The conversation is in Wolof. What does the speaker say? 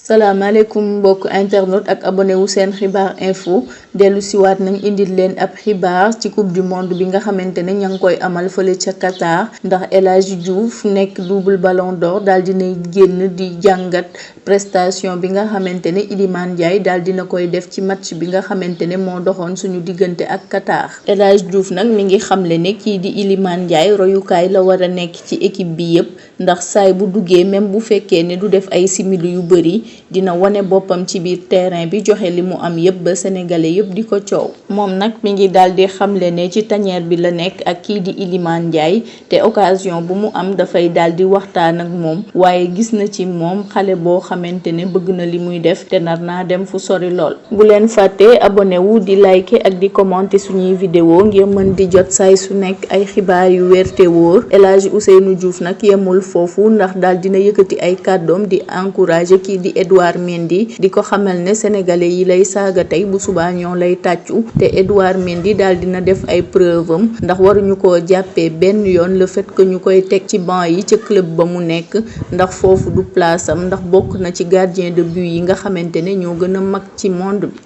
salaamaaleykum mbokk internet ak abonné wu seen xibaar info dellu siwaat nañ indil leen ab xibaar ci coupe du monde bi nga xamante ne ña ngi koy amal fële ca Qatar ndax El Hadji Diouf nekk double ballon d'or daal dinay génn di jàngat prestation bi nga xamante ne Iliman Ndiaye daal dina koy def ci match bi nga xamante ne moo doxoon suñu diggante ak Qatar. El Hadji Diouf nag mi ngi xamle ne kii di Iliman Ndiaye royukaay la war a nekk ci équipe bi yépp ndax saay bu duggee même bu fekkee ne du def ay simili yu bëri dina wane boppam ci biir terrain bi joxe li mu am yépp ba sénégalais yépp di ko coow. moom nag mi ngi daal di xamle ne ci tanière bi la nekk ak kii di Iliman Ndiaye te occasion bu mu am dafay daal di waxtaan ak moom waaye gis na ci moom xale boo xamante ne bëgg na li muy def te nar naa dem fu sori lool. bu leen fàtte abonné wu di liker ak di commenter suñuy vidéo ngir mën di jot saay su nekk ay xibaar yu wér te wóor. El Hadji Ousseynou Diouf nag yemul foofu ndax daal dina yëkkati ay kàddoom di encourager kii di Edouard Mendy di ko xamal ne sénégalais yi lay saaga tey bu subaa ñoo lay tàccu te Edouard Mendy daal dina def ay preuve am ndax waruñu koo jàppee benn yoon le fait que ñu koy teg ci banc yi ca club ba mu nekk ndax foofu du place am ndax bokk na ci gardien de but yi nga xamante ne ñoo gën a mag ci monde bi.